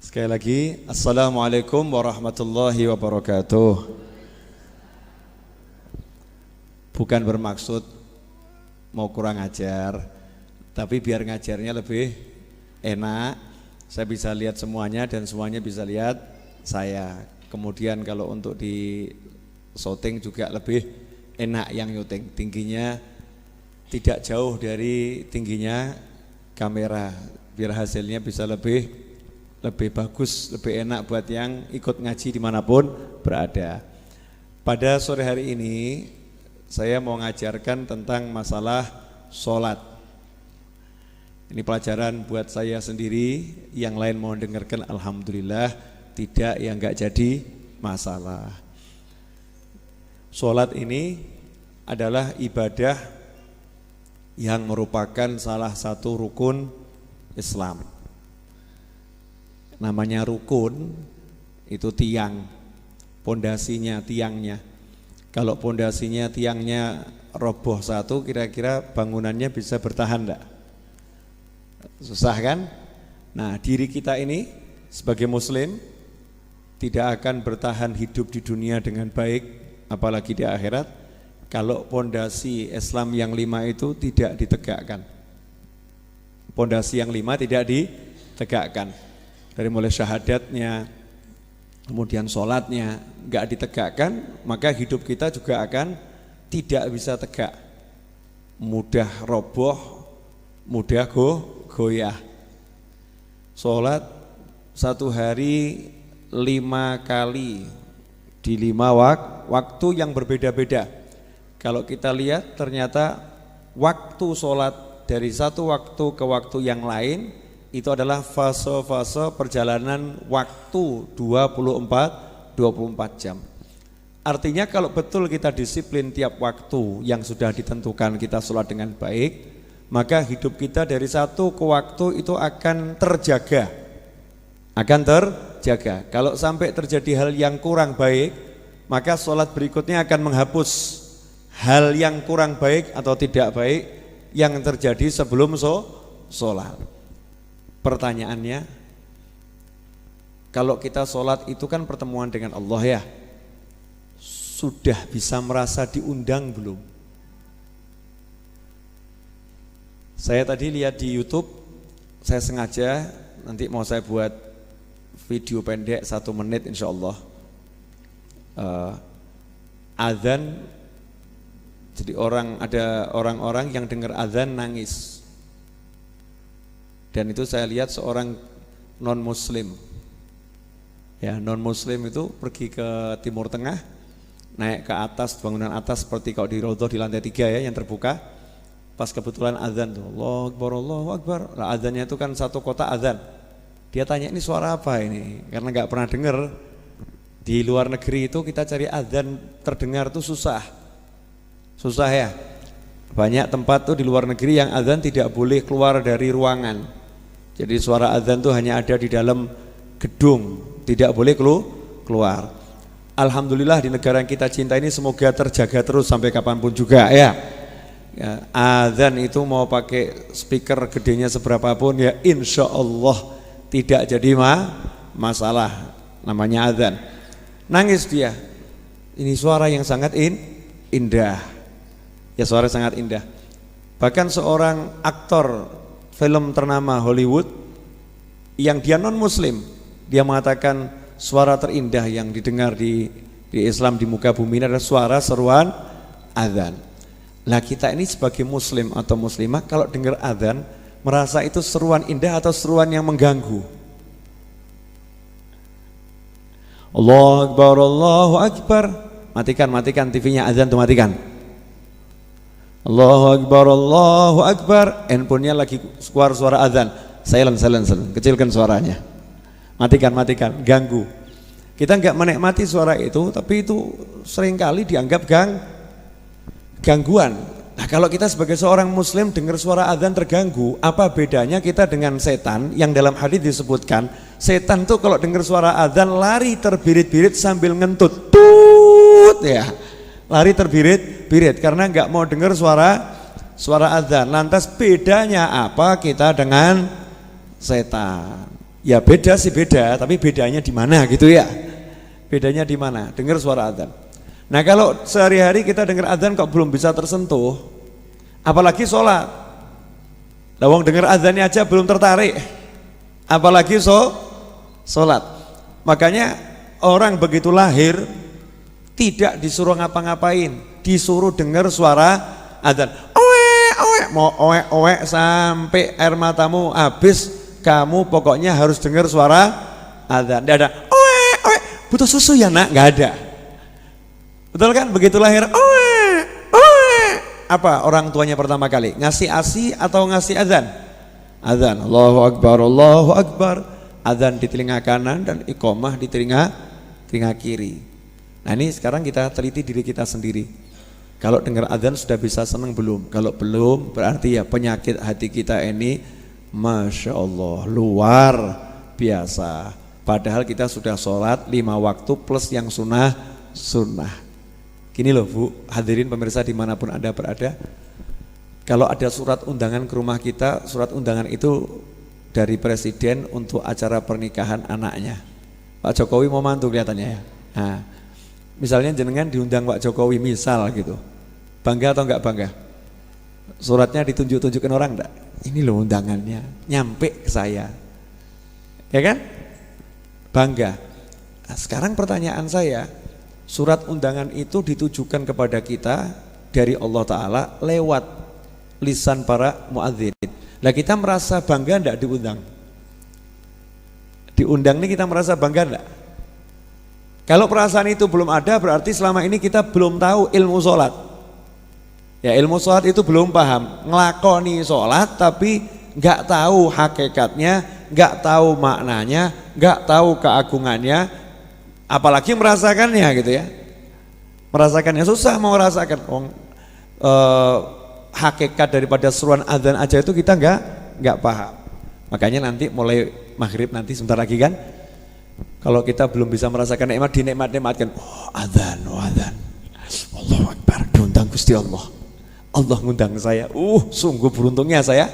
Sekali lagi, Assalamualaikum warahmatullahi wabarakatuh. Bukan bermaksud mau kurang ajar, tapi biar ngajarnya lebih enak, saya bisa lihat semuanya dan semuanya bisa lihat saya. Kemudian kalau untuk di syuting juga lebih enak yang syuting, tingginya tidak jauh dari tingginya kamera, biar hasilnya bisa lebih bagus, lebih enak buat yang ikut ngaji dimanapun berada. Pada sore hari ini saya mau ngajarkan tentang masalah sholat. Ini pelajaran buat saya sendiri, yang lain mau dengarkan alhamdulillah, tidak ya enggak jadi masalah. Sholat ini adalah ibadah yang merupakan salah satu rukun Islam. Namanya rukun itu tiang, pondasinya tiangnya. Kalau pondasinya tiangnya roboh satu, kira-kira bangunannya bisa bertahan enggak? Susah kan? Nah, diri kita ini sebagai muslim tidak akan bertahan hidup di dunia dengan baik, apalagi di akhirat, kalau pondasi Islam yang 5 itu tidak ditegakkan. Pondasi yang 5 tidak ditegakkan. Dari mulai syahadatnya, kemudian sholatnya enggak ditegakkan, maka hidup kita juga akan tidak bisa tegak, mudah roboh, mudah goyah. Sholat satu hari 5 kali di 5 waktu yang berbeda-beda. Kalau kita lihat ternyata waktu sholat dari satu waktu ke waktu yang lain itu adalah fase-fase perjalanan waktu 24 jam. Artinya kalau betul kita disiplin tiap waktu yang sudah ditentukan kita sholat dengan baik, maka hidup kita dari satu ke waktu itu akan terjaga. Kalau sampai terjadi hal yang kurang baik, maka sholat berikutnya akan menghapus hal yang kurang baik atau tidak baik yang terjadi sebelum sholat. Pertanyaannya, kalau kita sholat itu kan pertemuan dengan Allah ya, sudah bisa merasa diundang belum? Saya tadi lihat di YouTube, saya sengaja nanti mau saya buat video pendek 1 menit insya Allah. Adzan, jadi ada orang-orang yang dengar adzan nangis. Dan itu saya lihat seorang non-muslim. Ya, non-muslim itu pergi ke Timur Tengah, naik ke atas, bangunan atas seperti kalau di Raudhah di lantai 3 ya yang terbuka. Pas kebetulan azan tuh, Allahu Akbar, Allahu Akbar. Nah, azannya itu kan satu kota azan. Dia tanya, ini suara apa ini? Karena nggak pernah dengar. Di luar negeri itu kita cari azan terdengar tuh susah ya. Banyak tempat tuh di luar negeri yang azan tidak boleh keluar dari ruangan. Jadi suara azan tuh hanya ada di dalam gedung, tidak boleh keluar. Alhamdulillah di negara yang kita cinta ini semoga terjaga terus sampai kapanpun juga ya. Azan itu mau pakai speaker gedenya seberapapun ya insya Allah tidak jadi masalah. Namanya azan. Nangis dia. Ini suara yang sangat indah. Ya, suara sangat indah. Bahkan seorang aktor film ternama Hollywood yang dia non muslim, dia mengatakan suara terindah yang didengar di Islam di muka bumi ini adalah suara seruan azan. Nah, kita ini sebagai muslim atau muslimah kalau dengar azan merasa itu seruan indah atau seruan yang mengganggu? Allahu Akbar, Allahu Akbar. Matikan TV-nya, azan tuh matikan. Allahu Akbar, Allahu Akbar. Handphonenya lagi keluar suara azan. Silent. Kecilkan suaranya. Matikan, ganggu. Kita enggak menikmati suara itu, tapi itu seringkali dianggap gangguan. Nah, kalau kita sebagai seorang muslim dengar suara azan terganggu, apa bedanya kita dengan setan yang dalam hadis disebutkan, setan tuh kalau dengar suara azan lari terbirit-birit sambil ngentut. Tut ya. Lari terbirit-birit karena enggak mau dengar suara azan. Lantas bedanya apa kita dengan setan? Ya beda sih beda, tapi bedanya di mana gitu ya? Bedanya di mana? Dengar suara adzan. Nah kalau sehari-hari kita dengar adzan kok belum bisa tersentuh, apalagi sholat. Lawang dengar adzannya aja belum tertarik, apalagi sholat. Makanya orang begitu lahir tidak disuruh ngapa-ngapain, disuruh dengar suara adzan. Mau owe sampai air matamu habis, kamu pokoknya harus dengar suara adzan. Tidak ada butuh susu ya nak, nggak ada. Betul kan? Begitu lahir apa orang tuanya pertama kali ngasih ASI atau ngasih adzan? Adzan. Allahu Akbar, Allahu Akbar. Adzan di telinga kanan dan iqomah di telinga kiri. Nah ini sekarang kita teliti diri kita sendiri. Kalau dengar adzan sudah bisa senang belum? Kalau belum berarti ya penyakit hati kita ini Masya Allah luar biasa. Padahal kita sudah sholat 5 waktu plus yang sunnah. Gini loh Bu, hadirin pemirsa dimanapun Anda berada. Kalau ada surat undangan ke rumah kita, surat undangan itu dari presiden untuk acara pernikahan anaknya. Pak Jokowi mau mantu kelihatannya ya. Nah, misalnya jenengan diundang Pak Jokowi misal gitu, bangga atau enggak bangga? Suratnya ditunjuk-tunjukin orang enggak? Ini loh undangannya, nyampe ke saya, ya kan? Bangga. Nah, sekarang pertanyaan saya, surat undangan itu ditujukan kepada kita dari Allah Ta'ala lewat lisan para muadzin. Nah kita merasa bangga enggak diundang? Diundang ini kita merasa bangga enggak? Kalau perasaan itu belum ada berarti selama ini kita belum tahu ilmu sholat. Ya ilmu sholat itu belum paham. Ngelakoni sholat tapi nggak tahu hakikatnya, nggak tahu maknanya, nggak tahu keagungannya, apalagi merasakannya gitu ya. Merasakannya susah mau merasakan. Hakikat daripada seruan adzan aja itu kita nggak paham. Makanya nanti mulai maghrib nanti sebentar lagi kan, kalau kita belum bisa merasakan nikmat, dinikmat-nikmatkan. Adzan, Allahu Akbar, diundang Gusti Allah. Allah ngundang saya. Sungguh beruntungnya saya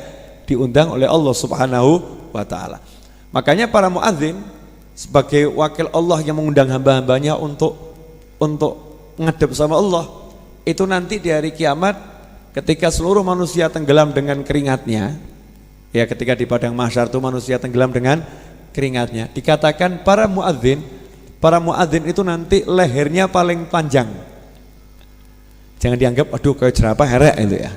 diundang oleh Allah Subhanahu wa Ta'ala. Makanya para muadzin sebagai wakil Allah yang mengundang hamba-hambanya untuk ngadep sama Allah, itu nanti di hari kiamat ketika seluruh manusia tenggelam dengan keringatnya, ya ketika di padang mahsyar itu manusia tenggelam dengan keringatnya, dikatakan para muadzin itu nanti lehernya paling panjang. Jangan dianggap aduh kayak jerapah herek itu ya.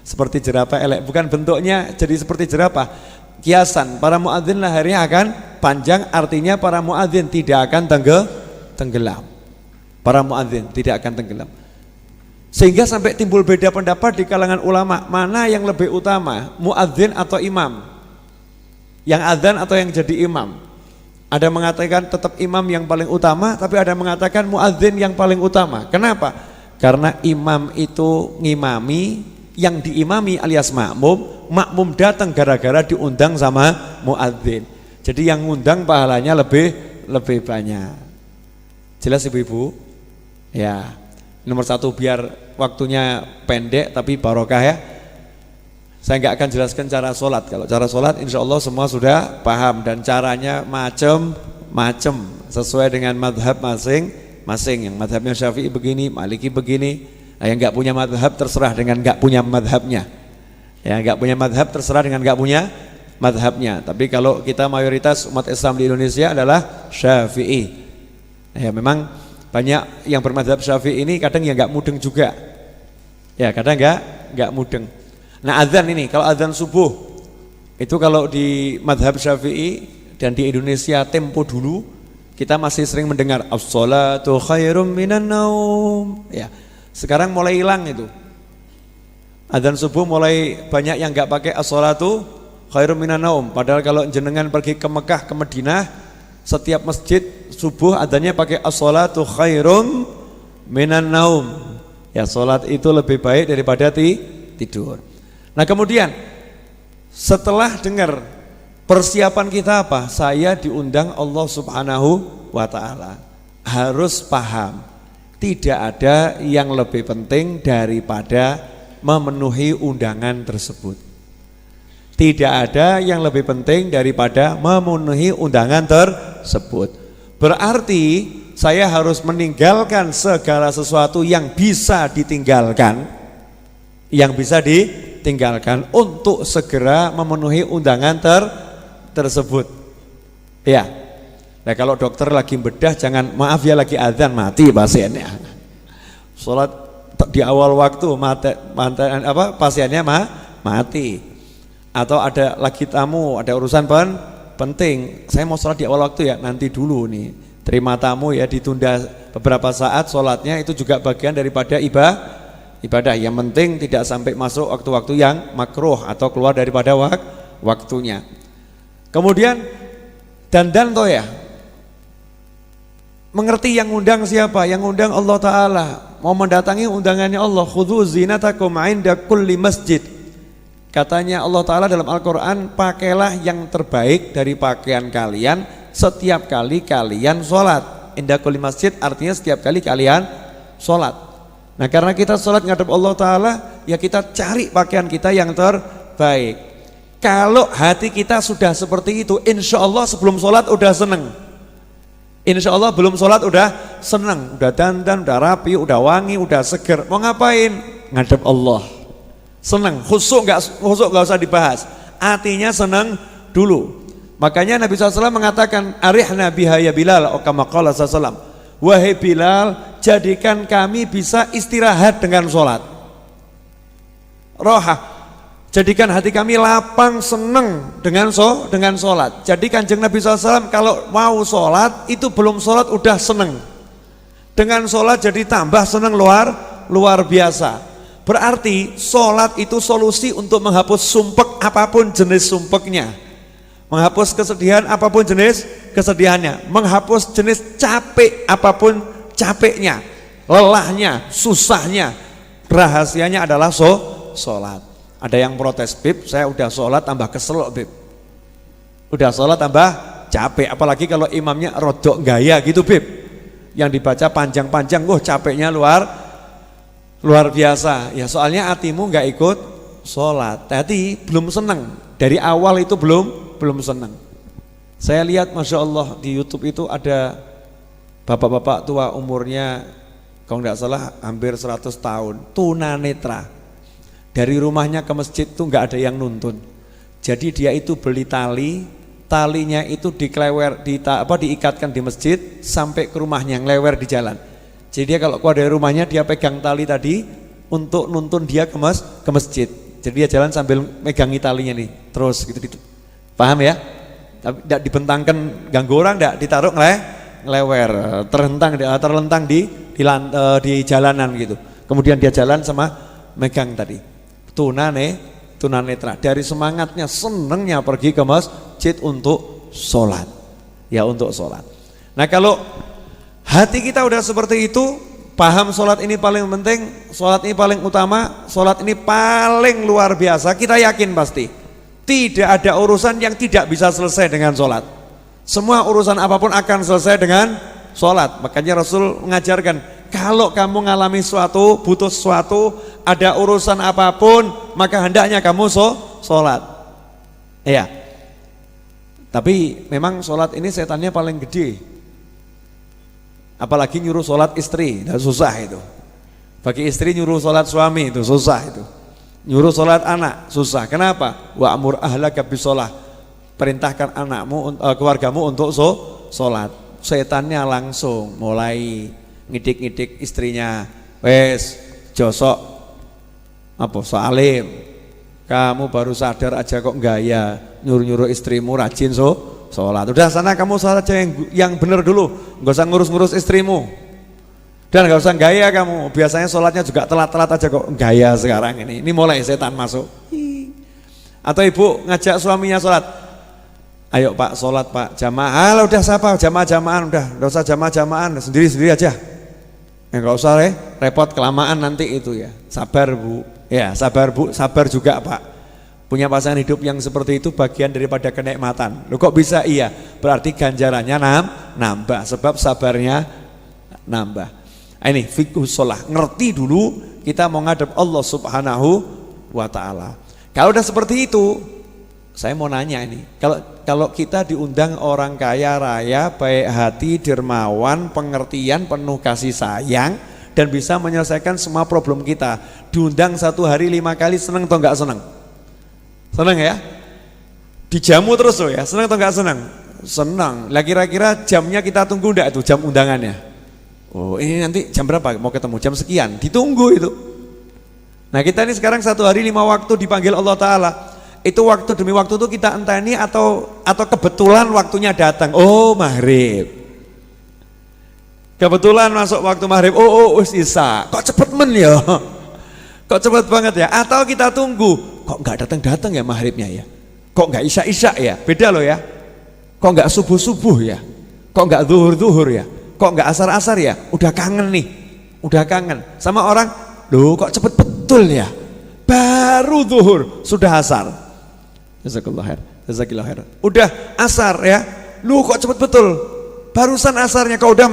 Seperti jerapah elek, bukan bentuknya jadi seperti jerapah. Kiasan, para muadzin lehernya akan panjang, artinya para muadzin tidak akan tenggelam. Para muadzin tidak akan tenggelam. Sehingga sampai timbul beda pendapat di kalangan ulama, mana yang lebih utama, muadzin atau imam? Yang adzan atau yang jadi imam? Ada mengatakan tetap imam yang paling utama, tapi ada mengatakan muadzin yang paling utama. Kenapa? Karena imam itu ngimami, yang diimami alias makmum datang gara-gara diundang sama muadzin. Jadi yang ngundang pahalanya lebih banyak. Jelas ibu-ibu? Ya. Nomor 1 biar waktunya pendek tapi barokah ya. Saya nggak akan jelaskan cara sholat. Kalau cara sholat insya Allah semua sudah paham dan caranya macem-macem sesuai dengan madhab masing-masing. Yang madhabnya Syafi'i begini, Maliki begini. Nah, yang nggak punya madhab terserah dengan nggak punya madhabnya. Ya nggak punya madhab terserah dengan nggak punya madhabnya. Tapi kalau kita mayoritas umat Islam di Indonesia adalah Syafi'i. Ya memang banyak yang bermadhab Syafi'i ini kadang ya nggak mudeng juga. Ya kadang nggak mudeng. Nah adzan ini, kalau adzan subuh itu kalau di madhab Syafi'i dan di Indonesia tempo dulu kita masih sering mendengar as-salatu khairum minan naum. Ya, sekarang mulai hilang itu. Adzan subuh mulai banyak yang nggak pakai as-salatu khairum minan naum. Padahal kalau jenengan pergi ke Mekah, ke Madinah, setiap masjid subuh adzannya pakai as-salatu khairum minan naum. Ya, salat itu lebih baik daripada tidur. Nah, kemudian setelah dengar persiapan kita apa? Saya diundang Allah Subhanahu wa Ta'ala. Harus paham, tidak ada yang lebih penting daripada memenuhi undangan tersebut. Tidak ada yang lebih penting daripada memenuhi undangan tersebut. Berarti saya harus meninggalkan segala sesuatu yang bisa ditinggalkan, untuk segera memenuhi undangan tersebut. Ya. Nah kalau dokter lagi bedah, jangan maaf ya lagi adzan mati pasiennya. Sholat di awal waktu pasiennya mati. Atau ada lagi tamu, ada urusan penting, saya mau sholat di awal waktu ya, nanti dulu nih, terima tamu ya, ditunda beberapa saat sholatnya, itu juga bagian daripada ibadah. Yang penting tidak sampai masuk waktu-waktu yang makruh atau keluar daripada waktunya. Kemudian dandan toh ya, mengerti yang undang siapa, yang undang Allah Ta'ala, mau mendatangi undangannya Allah. Khudhu zinatakum 'inda kulli masjid. Katanya Allah Ta'ala dalam Al-Quran, pakailah yang terbaik dari pakaian kalian setiap kali kalian sholat. Inda kulli masjid artinya setiap kali kalian sholat. Nah karena kita sholat ngadep Allah Ta'ala, ya kita cari pakaian kita yang terbaik. Kalau hati kita sudah seperti itu, insya Allah sebelum sholat udah seneng. Insya Allah belum sholat udah seneng, udah dandan, udah rapi, udah wangi, udah seger. Mau ngapain? Ngadep Allah. Senang, khusuk gak usah dibahas. Artinya senang dulu. Makanya Nabi SAW mengatakan, arihna biha ya Bilal, kama qala SAW. Wahai Bilal, jadikan kami bisa istirahat dengan sholat. Roha, jadikan hati kami lapang senang dengan sholat. Jadi Kanjeng Nabi SAW kalau mau sholat, itu belum sholat udah senang. Dengan sholat jadi tambah senang luar biasa. Berarti sholat itu solusi untuk menghapus sumpek apapun jenis sumpeknya, menghapus kesedihan apapun jenis kesedihannya, menghapus jenis capek apapun capeknya, lelahnya, susahnya. Rahasianya adalah sholat. Ada yang protes, Bib, saya udah sholat tambah kesel, Bib. Udah sholat tambah capek, apalagi kalau imamnya rodok gaya gitu, Bib. Yang dibaca panjang-panjang, capeknya luar biasa. Ya soalnya hatimu nggak ikut sholat, tadi belum senang. Dari awal itu belum senang. Saya lihat Masya Allah di YouTube itu ada bapak-bapak tua umurnya kalau nggak salah hampir 100 tahun, tunanetra. Dari rumahnya ke masjid tuh nggak ada yang nuntun. Jadi dia itu beli talinya itu diikatkan di masjid sampai ke rumahnya, ngelewer di jalan. Jadi dia kalau keluar dari rumahnya dia pegang tali tadi untuk nuntun dia ke masjid. Jadi dia jalan sambil megangi talinya nih, terus gitu. Paham ya? Tapi tidak dibentangkan ganggu orang, tidak ditaruh ngelewer, terlentang di jalanan gitu. Kemudian dia jalan sama megang tadi. Tunanetra. Dari semangatnya, senengnya pergi ke masjid untuk sholat. Ya untuk sholat. Nah kalau hati kita udah seperti itu, paham sholat ini paling penting, sholat ini paling utama, sholat ini paling luar biasa, kita yakin pasti tidak ada urusan yang tidak bisa selesai dengan sholat. Semua urusan apapun akan selesai dengan sholat. Makanya Rasul mengajarkan, kalau kamu ngalami suatu, butuh sesuatu, ada urusan apapun, maka hendaknya kamu sholat. Iya. Tapi memang sholat ini setannya paling gede. Apalagi nyuruh sholat istri, susah itu. Bagi istri nyuruh sholat suami itu susah itu. Nyuruh sholat anak susah. Kenapa? Wa amur ahlaka bisolah. Perintahkan anakmu, keluargamu untuk sholat. Setannya langsung mulai ngidik-ngidik istrinya. Wes josok salim. Kamu baru sadar aja kok gaya nyuruh-nyuruh istrimu rajin sholat. Udah sana kamu sholat aja yang benar dulu, nggak usah ngurus-ngurus istrimu. Dan nggak usah gaya kamu. Biasanya sholatnya juga telat-telat aja kok gaya sekarang ini. Ini mulai setan masuk. Atau ibu ngajak suaminya sholat. Ayo Pak sholat Pak jamaah. Udah siapa jamaah-jamaah udah, nggak usah jamaah-jamaah, sendiri-sendiri aja. Nggak usah repot kelamaan nanti itu ya. Sabar Bu. Ya sabar Bu, sabar juga Pak. Punya pasangan hidup yang seperti itu bagian daripada kenikmatan. Loh kok bisa? Iya, berarti ganjarannya nambah, sebab sabarnya nambah. Ini fikih sholah, ngerti dulu kita mau ngadep Allah Subhanahu wa ta'ala. Kalau udah seperti itu, Saya mau nanya ini, kalau kita diundang orang kaya raya, baik hati, dermawan, pengertian, penuh kasih sayang, dan bisa menyelesaikan semua problem kita, diundang 1 hari 5 kali, seneng atau enggak seneng? Seneng ya? Dijamu terus loh ya, seneng atau enggak seneng? Senang. Lah kira-kira jamnya kita tunggu enggak itu jam undangannya? Oh ini nanti jam berapa mau ketemu? Jam sekian, ditunggu itu. Nah kita ini sekarang 1 hari 5 waktu dipanggil Allah Ta'ala. Itu waktu demi waktu itu kita enteni atau kebetulan waktunya datang. Oh maghrib, kebetulan masuk waktu maghrib. Oh isa, kok cepet men ya, kok cepet banget ya. Atau kita tunggu, kok nggak datang ya maghribnya ya, kok nggak isya ya, beda loh ya. Kok nggak subuh ya, kok nggak zuhur ya, kok nggak asar ya. Udah kangen nih, udah kangen sama orang. Loh kok cepet betul ya, baru zuhur sudah asar. Jazakallah khair. Udah asar ya, lu kok cepet betul, barusan asarnya kok udah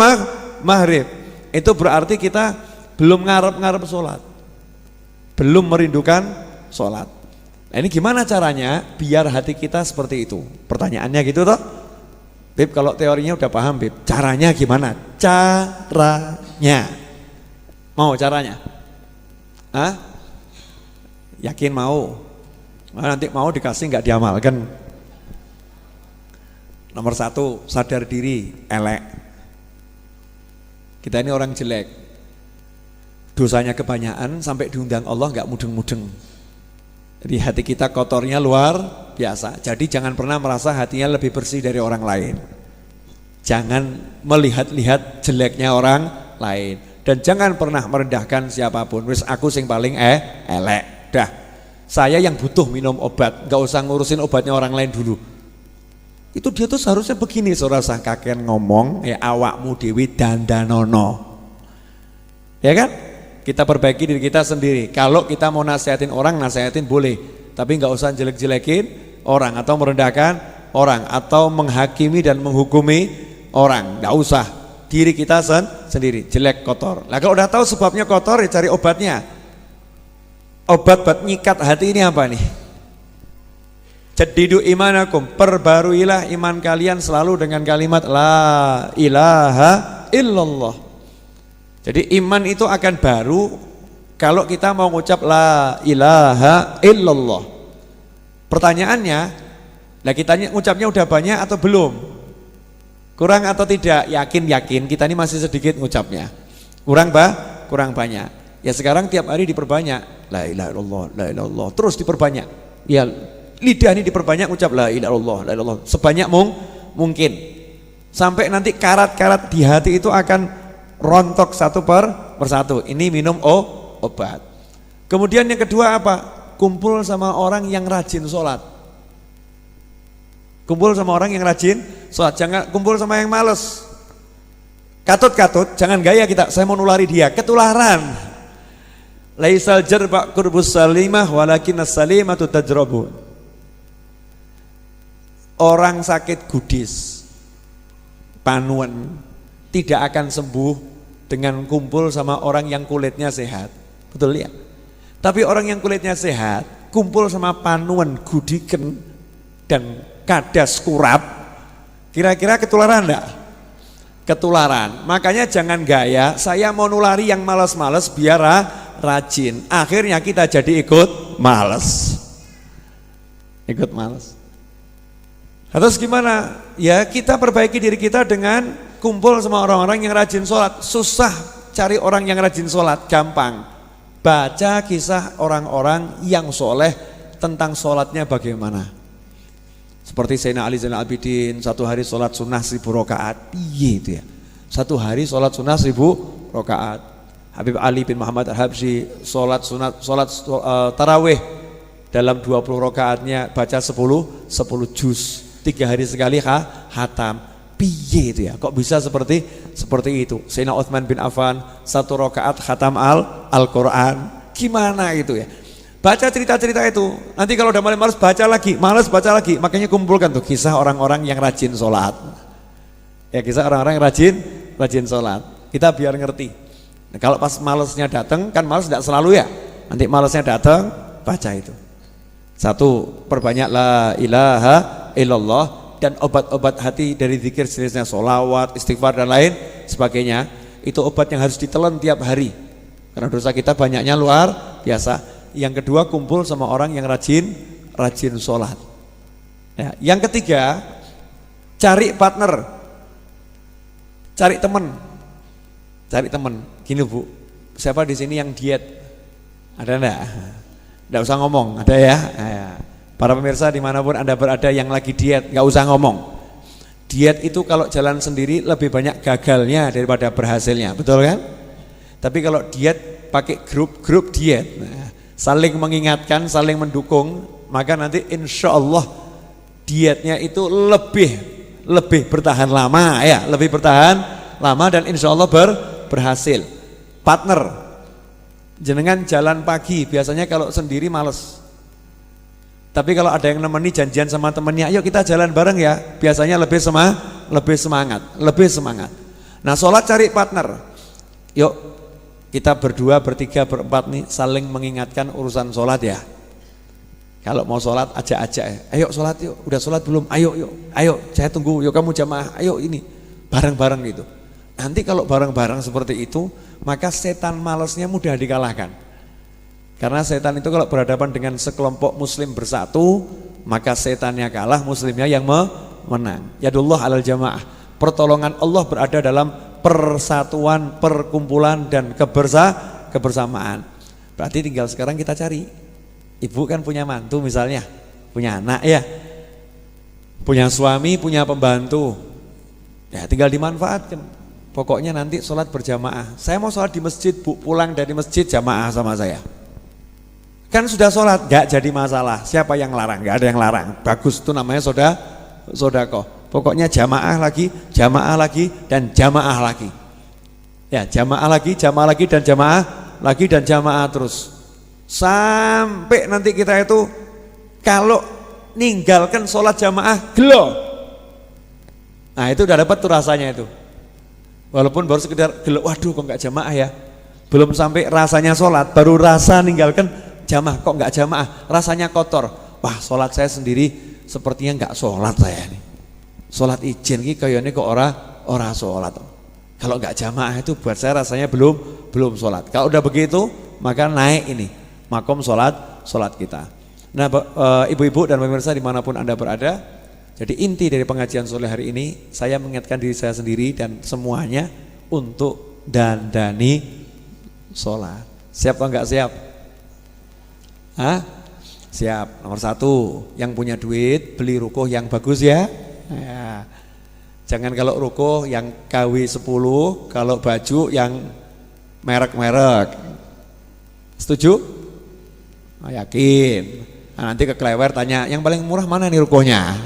maghrib. Itu berarti kita belum ngarep sholat, belum merindukan sholat. Nah ini gimana caranya biar hati kita seperti itu? Pertanyaannya gitu toh Bib, kalau teorinya udah paham Bib, caranya gimana? Caranya mau caranya? Hah? Yakin mau? Nanti mau dikasih nggak diamalkan. Nomor 1, sadar diri, elek. Kita ini orang jelek, dosanya kebanyakan sampai diundang Allah nggak mudeng-mudeng. Jadi hati kita kotornya luar biasa. Jadi jangan pernah merasa hatinya lebih bersih dari orang lain. Jangan melihat-lihat jeleknya orang lain. Dan jangan pernah merendahkan siapapun. Wis aku sing paling elek. Dah. Saya yang butuh minum obat, nggak usah ngurusin obatnya orang lain dulu. Itu dia tuh seharusnya begini, saudara sah kakek ngomong, ya awakmu dewi dandanono. Ya kan? Kita perbaiki diri kita sendiri. Kalau kita mau nasihatin orang, nasihatin boleh, tapi nggak usah jelek-jelekin orang atau merendahkan orang atau menghakimi dan menghukumi orang. Nggak usah. Diri kita sendiri jelek, kotor. Nah kalau udah tahu sebabnya kotor, ya cari obatnya. Obat buat nyikat hati ini apa nih? Jadidu imanakum, perbaruilah iman kalian selalu dengan kalimat la ilaha illallah. Jadi iman itu akan baru kalau kita mau ngucap la ilaha illallah. Pertanyaannya, lah kita ngucapnya udah banyak atau belum? Kurang atau tidak? Yakin kita ini masih sedikit ngucapnya. Kurang banyak. Ya sekarang tiap hari diperbanyak. La ilaha illallah, la ilaha illallah. Terus diperbanyak. Ya lidah ini diperbanyak ucap la ilaha illallah, la ilaha illallah. Sebanyak mungkin. Sampai nanti karat-karat di hati itu akan rontok satu persatu. Ini minum obat. Kemudian yang kedua apa? Kumpul sama orang yang rajin sholat. Kumpul sama orang yang rajin sholat. Jangan kumpul sama yang males. Katut, jangan gaya kita. Saya mau nulari dia, ketularan. Laisal jarba qurbus salimah walakin as-salimatu tajrabu. Orang sakit gudis, panuan tidak akan sembuh dengan kumpul sama orang yang kulitnya sehat. Betul ya? Tapi orang yang kulitnya sehat, kumpul sama panuan gudiken dan kadas kurap, kira-kira ketularan enggak? Ketularan. Makanya jangan gaya, saya mau nulari yang malas-malas biar rajin. Akhirnya kita jadi ikut malas. Terus gimana? Ya kita perbaiki diri kita dengan kumpul sama orang-orang yang rajin sholat. Susah cari orang yang rajin sholat, gampang. Baca kisah orang-orang yang soleh tentang sholatnya bagaimana. Seperti Sayyidina Ali Zainal Abidin, 1 hari sholat sunnah 1000 rakaat. Iya itu ya, 1 hari sholat sunnah 1000 rakaat. Habib Ali bin Muhammad Al-Habsyi sholat tarawih dalam 20 rakaatnya baca 10 juz, 3 hari sekali khatam. Piye itu ya, kok bisa seperti itu? Sayyidina Utsman bin Affan 1 rakaat khatam Al-Quran. Gimana itu ya? Baca cerita-cerita itu. Nanti kalau udah mulai malas baca lagi. Makanya kumpulkan tuh kisah orang-orang yang rajin sholat. Ya kisah orang-orang yang rajin sholat. Kita biar ngerti. Nah, kalau pas malesnya datang, kan males tidak selalu ya. Nanti malesnya datang, baca itu. Satu, perbanyak la ilaha illallah, dan obat-obat hati dari zikir jenisnya sholawat, istighfar dan lain sebagainya. Itu obat yang harus ditelan tiap hari, karena dosa kita banyaknya luar biasa. Yang kedua, kumpul sama orang yang rajin sholat. Ya. Yang ketiga, cari partner, cari teman. Gini Bu, siapa di sini yang diet? Ada enggak? Enggak usah ngomong, ada ya? Para pemirsa dimanapun Anda berada yang lagi diet, enggak usah ngomong. Diet itu kalau jalan sendiri lebih banyak gagalnya daripada berhasilnya, betul kan? Tapi kalau diet pakai grup diet, saling mengingatkan, saling mendukung, maka nanti insya Allah dietnya itu lebih bertahan lama ya, lebih bertahan lama dan insya Allah berhasil. Partner, jenengan jalan pagi, biasanya kalau sendiri males. Tapi kalau ada yang nemeni janjian sama temennya, ayo kita jalan bareng ya, biasanya lebih semangat. Nah, sholat cari partner. Yuk kita berdua, bertiga, berempat nih saling mengingatkan urusan sholat ya. Kalau mau sholat ajak-ajak ya, ayo sholat yuk, udah sholat belum? Ayo saya tunggu, yuk kamu jamaah, ayo ini bareng-bareng gitu. Nanti kalau bareng-bareng seperti itu, maka setan malesnya mudah dikalahkan. Karena setan itu kalau berhadapan dengan sekelompok muslim bersatu, maka setannya kalah, muslimnya yang menang. Yadullah alal jamaah, pertolongan Allah berada dalam persatuan, perkumpulan dan kebersamaan. Berarti tinggal sekarang kita cari. Ibu kan punya mantu misalnya, punya anak ya, punya suami, punya pembantu, ya tinggal dimanfaatkan. Pokoknya nanti sholat berjamaah. Saya mau sholat di masjid Bu, pulang dari masjid jamaah sama saya. Kan sudah sholat, gak jadi masalah. Siapa yang larang? Gak ada yang larang. Bagus, itu namanya sodaqoh. Pokoknya jamaah lagi, dan jamaah lagi. Ya, jamaah lagi, dan jamaah terus. Sampai nanti kita itu kalau ninggalkan sholat jamaah gelo. Nah itu udah dapat tuh rasanya itu. Walaupun baru sekedar gelo, waduh kok gak jamaah ya. Belum sampai rasanya sholat, baru rasa ninggalkan jamaah, kok nggak jamaah, rasanya kotor. Wah, sholat saya sendiri sepertinya nggak sholat saya nih. Sholat izin ki kayaknya kok ora sholat. Kalau nggak jamaah itu buat saya rasanya belum sholat. Kalau udah begitu, maka naik ini makom sholat kita. Nah, ibu-ibu dan pemirsa dimanapun Anda berada, jadi inti dari pengajian sore hari ini, saya mengingatkan diri saya sendiri dan semuanya untuk dandani sholat. Siap atau nggak siap? Siap. Nomor satu, yang punya duit beli ruko yang bagus ya. Jangan kalau ruko yang KW 10, kalau baju yang merek-merek. Setuju? Yakin. Nah, nanti ke Klewer tanya, yang paling murah mana nih rukonya?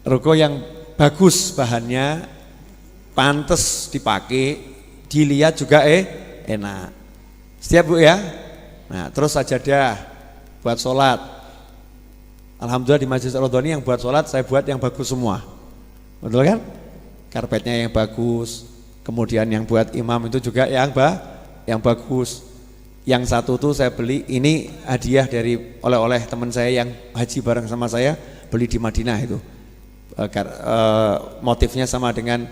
Ruko yang bagus bahannya, pantes dipakai, dilihat juga enak. Siap Bu ya? Nah, terus sajadah buat sholat. Alhamdulillah di Masjid Ar-Radhani yang buat sholat saya buat yang bagus semua. Betul kan? Karpetnya yang bagus. Kemudian yang buat imam itu juga yang bagus. Yang satu tuh saya beli, ini hadiah dari oleh-oleh teman saya yang haji bareng sama saya, beli di Madinah itu. Motifnya sama dengan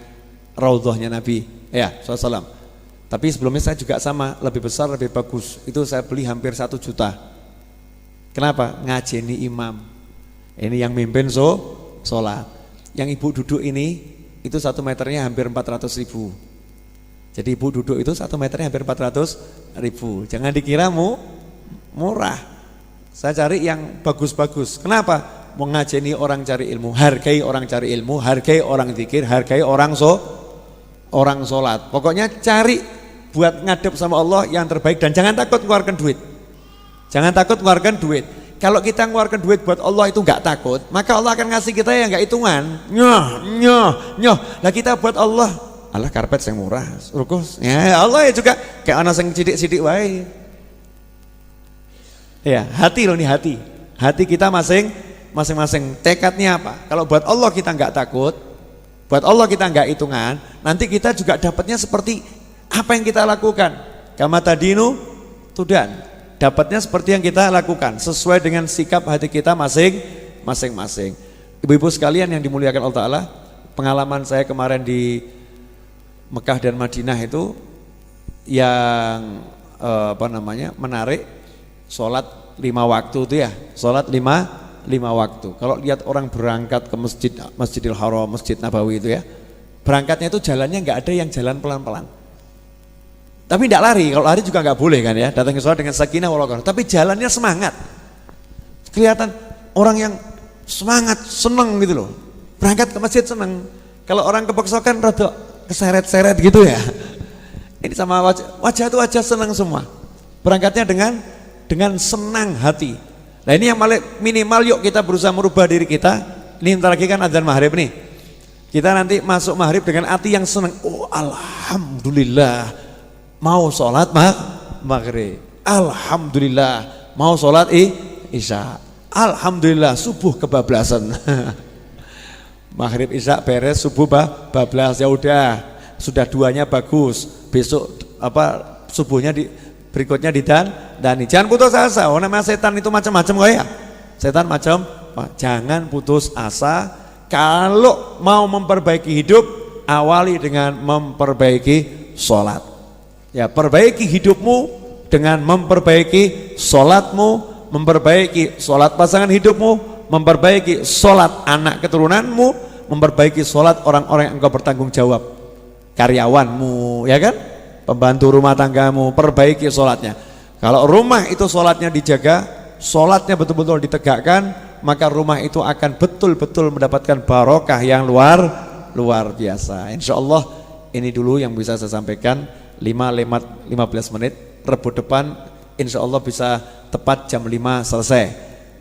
raudhahnya Nabi ya SAW. Tapi sebelumnya saya juga sama, lebih besar, lebih bagus. Itu saya beli hampir 1 juta. Kenapa? Ngajeni imam. Ini yang mimpin sholat. Yang ibu duduk ini, itu 1 meternya hampir 400.000. Jadi ibu duduk itu 1 meternya hampir 400.000. Jangan dikira murah. Saya cari yang bagus-bagus. Kenapa? Mau ngajeni orang cari ilmu, hargai orang cari ilmu, hargai orang zikir, hargai orang sholat. Pokoknya cari buat ngadep sama Allah yang terbaik dan jangan takut mengeluarkan duit. Jangan takut mengeluarkan duit. Kalau kita mengeluarkan duit buat Allah itu nggak takut, maka Allah akan ngasih kita yang nggak hitungan. Nyoh. Lah kita buat Allah, Allah karpet yang murah, rukus. Ya Allah ya juga kayak anak yang sidik-sidik wae. Ya hati loh nih hati. Hati kita masing-masing. Tekadnya apa? Kalau buat Allah kita nggak takut, buat Allah kita nggak hitungan, nanti kita juga dapatnya seperti apa yang kita lakukan. Kama tadinu tudan. dapatnya seperti yang kita lakukan, sesuai dengan sikap hati kita masing-masing. Ibu-ibu sekalian yang dimuliakan Allah Ta'ala, pengalaman saya kemarin di Mekah dan Madinah itu yang menarik, sholat 5 waktu itu ya, sholat 5 waktu. Kalau lihat orang berangkat ke Masjidil Haram, Masjid Nabawi itu ya, berangkatnya itu jalannya nggak ada yang jalan pelan-pelan. Tapi tidak lari, kalau lari juga nggak boleh kan ya, datang ke sholat dengan sakinah wal-waqar. Tapi jalannya semangat, kelihatan orang yang semangat, seneng gitu loh. Berangkat ke masjid seneng. Kalau orang kepeksokan rada keseret-seret gitu ya. Ini sama wajah itu wajah senang semua. Berangkatnya dengan senang hati. Nah ini yang minimal, yuk kita berusaha merubah diri kita. Ini ntar lagi kan adzan maghrib nih. Kita nanti masuk maghrib dengan hati yang senang. Oh alhamdulillah mau sholat maghrib. Alhamdulillah mau sholat isya. Alhamdulillah subuh kebablasan. Maghrib isya beres, subuh bablas, ya udah, sudah 2-nya bagus. Besok subuhnya berikutnya didandani. Jangan putus asa. Oh namanya setan itu macam-macam kok ya. Setan macam, jangan putus asa. Kalau mau memperbaiki hidup, awali dengan memperbaiki sholat. Ya, perbaiki hidupmu dengan memperbaiki sholatmu, memperbaiki sholat pasangan hidupmu, memperbaiki sholat anak keturunanmu, memperbaiki sholat orang-orang yang engkau bertanggung jawab, karyawanmu, ya kan, pembantu rumah tanggamu, perbaiki sholatnya. Kalau rumah itu sholatnya dijaga, sholatnya betul-betul ditegakkan, maka rumah itu akan betul-betul mendapatkan barokah yang luar biasa. Insya Allah ini dulu yang bisa saya sampaikan. 5:15 menit, Rabu depan insya Allah bisa tepat jam 5 selesai.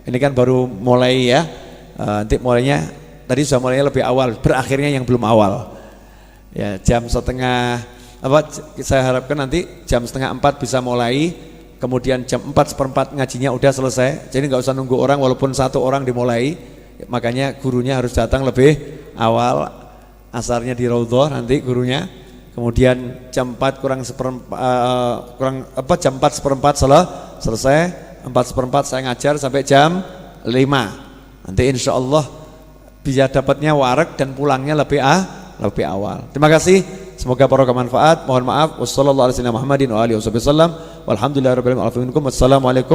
Ini kan baru mulai ya, nanti mulainya tadi sudah mulainya lebih awal, berakhirnya yang belum awal ya, jam setengah saya harapkan nanti jam setengah 4 bisa mulai, kemudian jam 4:15 ngajinya udah selesai, jadi nggak usah nunggu orang, walaupun 1 orang dimulai, makanya gurunya harus datang lebih awal, asarnya di Raudhah nanti gurunya. Kemudian jam 4 jam 4:15 selesai, 4:15 saya ngajar sampai jam 5. Nanti insya Allah bisa dapatnya warak dan pulangnya lebih awal. Terima kasih, semoga barokah manfaat. Mohon maaf. Wassalamualaikum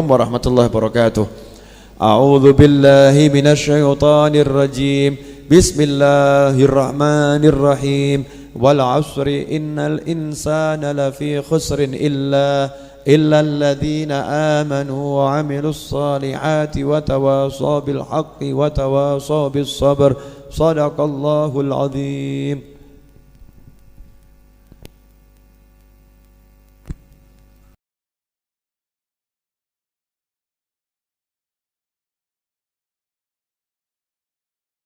warahmatullahi wabarakatuh. A'udzu billahi minasyaitonir rajim. Bismillahirrahmanirrahim. والعصر إن الإنسان لفي خسر إلا الذين آمنوا وعملوا الصالحات وتواصوا بالحق وتواصوا بالصبر صدق الله العظيم.